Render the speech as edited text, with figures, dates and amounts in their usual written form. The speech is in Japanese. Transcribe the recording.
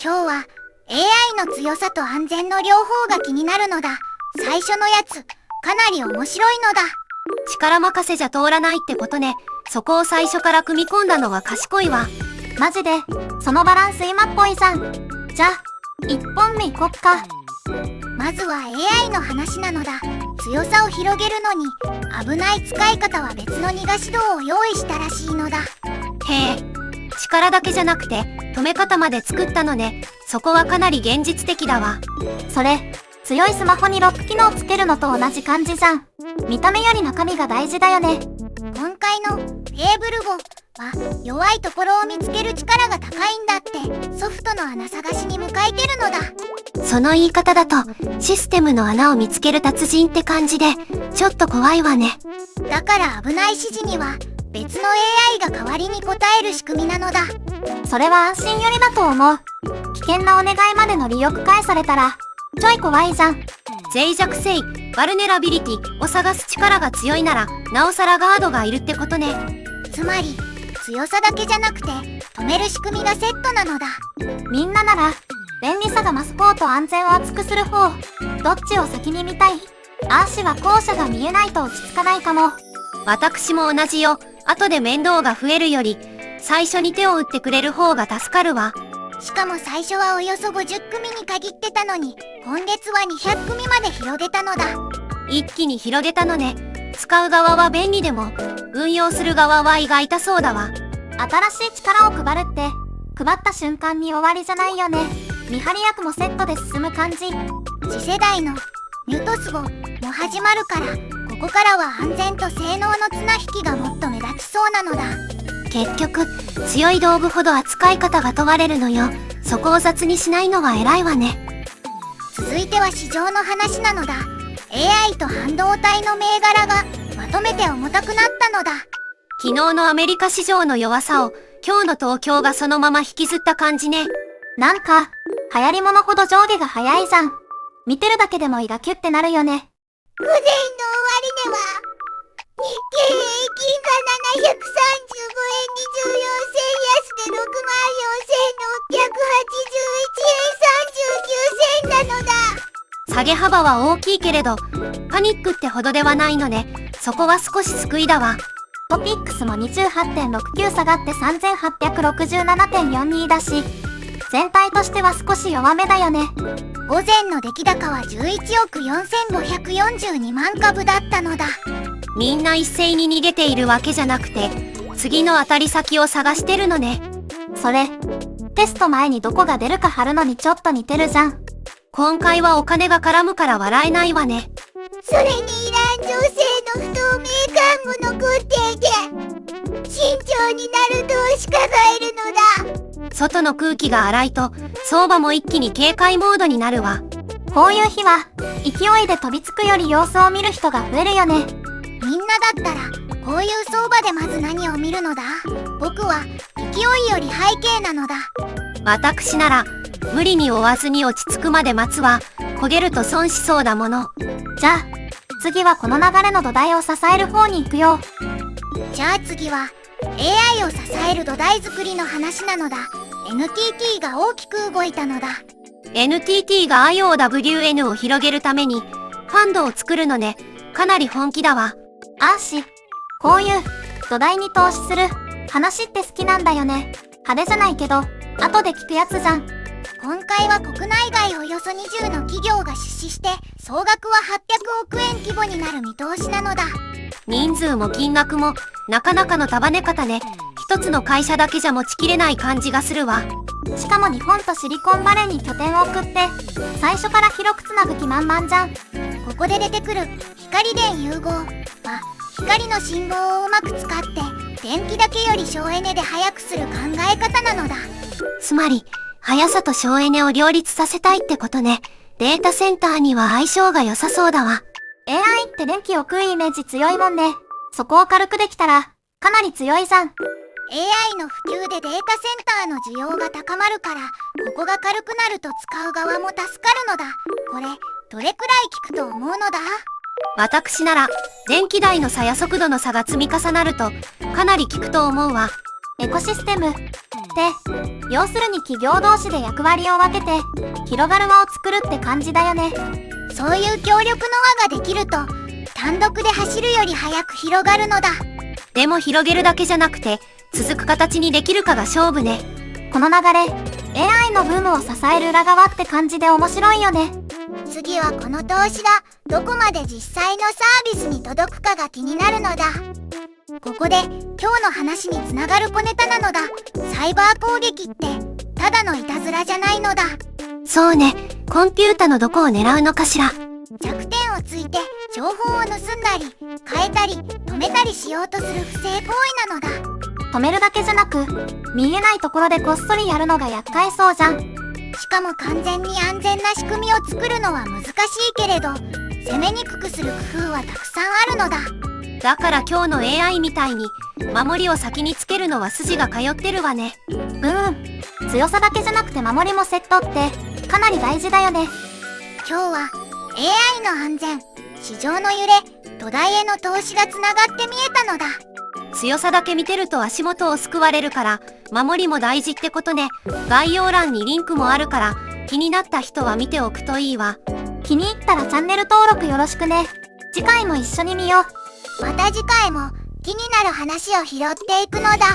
今日は AI の強さと安全の両方が気になるのだ。最初のやつ、かなり面白いのだ。力任せじゃ通らないってことね。そこを最初から組み込んだのは賢いわ。マジで、そのバランス今っぽいじゃん。じゃあ、1本目いこっか。まずは AI の話なのだ。強さを広げるのに、危ない使い方は別の逃がし道を用意したらしいのだ。へえ、力だけじゃなくて、止め方まで作ったのね。そこはかなり現実的だわ。それ、強いスマホにロック機能つけるのと同じ感じじゃん。見た目より中身が大事だよね。今回のフェーブルゴは弱いところを見つける力が高いんだって。ソフトの穴探しに向かいてるのだ。その言い方だとシステムの穴を見つける達人って感じでちょっと怖いわね。だから危ない指示には別の AI が代わりに答える仕組みなのだ。それは安心よりだと思う。危険なお願いまでの利欲返されたらちょい怖いじゃん。脆弱性、バルネラビリティを探す力が強いならなおさらガードがいるってことね。つまり強さだけじゃなくて止める仕組みがセットなのだ。みんななら便利さが増す方と安全を厚くする方、どっちを先に見たい？アーシは後者が見えないと落ち着かないかも。私も同じよ。後で面倒が増えるより最初に手を打ってくれる方が助かるわ。しかも最初はおよそ50組に限ってたのに今月は200組まで広げたのだ。一気に広げたのね。使う側は便利でも運用する側は胃が痛そうだわ。新しい力を配るって配った瞬間に終わりじゃないよね。見張り役もセットで進む感じ。次世代のニュトスボも始まるから、ここからは安全と性能の綱引きがもっと目立ちそうなのだ。結局強い道具ほど扱い方が問われるのよ。そこを雑にしないのは偉いわね。続いては市場の話なのだ。 AI と半導体の銘柄がまとめて重たくなったのだ。昨日のアメリカ市場の弱さを今日の東京がそのまま引きずった感じね。なんか流行り物ほど上下が早いじゃん。見てるだけでも胃がキュッてなるよね。午前の終値は日経平均が735円24銭安で64,681円39銭なのだ。下げ幅は大きいけれどパニックってほどではないので、そこは少し救いだわ。トピックスも 28.69 下がって 3867.42 だし、全体としては少し弱めだよね。午前の出来高は11億4542万株だったのだ。みんな一斉に逃げているわけじゃなくて次の当たり先を探してるのね。それテスト前にどこが出るか貼るのにちょっと似てるじゃん。今回はお金が絡むから笑えないわね。それにイラン女性の不透明看護の工程で慎重になる投資家がいるのだ。外の空気が荒いと相場も一気に警戒モードになるわ。こういう日は勢いで飛びつくより様子を見る人が増えるよね。みんなだったらこういう相場でまず何を見るのだ？僕は勢いより背景なのだ。私なら無理に追わずに落ち着くまで待つわ。焦げると損しそうだもの。じゃあ次はこの流れの土台を支える方に行くよ。じゃあ次は AI を支える土台作りの話なのだ。 NTT が大きく動いたのだ。 NTT が IOWN を広げるためにファンドを作るのね。かなり本気だわ。アーシ、こういう土台に投資する話って好きなんだよね。派手じゃないけど後で聞くやつじゃん。今回は国内外およそ20の企業が出資して総額は800億円規模になる見通しなのだ。人数も金額もなかなかの束ね方ね。一つの会社だけじゃ持ちきれない感じがするわ。しかも日本とシリコンバレーに拠点を置くって最初から広くつなぐ気満々じゃん。ここで出てくる光電融合は光の信号をうまく使って電気だけより省エネで速くする考え方なのだ。つまり速さと省エネを両立させたいってことね。データセンターには相性が良さそうだわ。 AI って電気を食うイメージ強いもんね。そこを軽くできたらかなり強いじゃん。 AI の普及でデータセンターの需要が高まるからここが軽くなると使う側も助かるのだ。これどれくらい効くと思うのだ？私なら電気代の差や速度の差が積み重なるとかなり効くと思うわ。エコシステムって要するに企業同士で役割を分けて広がる輪を作るって感じだよね。そういう協力の輪ができると単独で走るより早く広がるのだ。でも広げるだけじゃなくて、続く形にできるかが勝負ね。この流れ AI のブームを支える裏側って感じで面白いよね。次はこの投資がどこまで実際のサービスに届くかが気になるのだ。ここで今日の話につながる小ネタなのだ。サイバー攻撃ってただのいたずらじゃないのだ。そうね、コンピュータのどこを狙うのかしら。弱点をついて情報を盗んだり変えたり止めたりしようとする不正行為なのだ。止めるだけじゃなく見えないところでこっそりやるのが厄介そうじゃん。しかも完全に安全な仕組みを作るのは難しいけれど、攻めにくくする工夫はたくさんあるのだ。だから今日の AI みたいに守りを先につけるのは筋が通ってるわね。強さだけじゃなくて守りもセットってかなり大事だよね。今日は AI の安全、市場の揺れ、土台への投資がつながって見えたのだ。強さだけ見てると足元をすくわれるから守りも大事ってことね。概要欄にリンクもあるから気になった人は見ておくといいわ。気に入ったらチャンネル登録よろしくね。次回も一緒に見よう。また次回も気になる話を拾っていくのだ。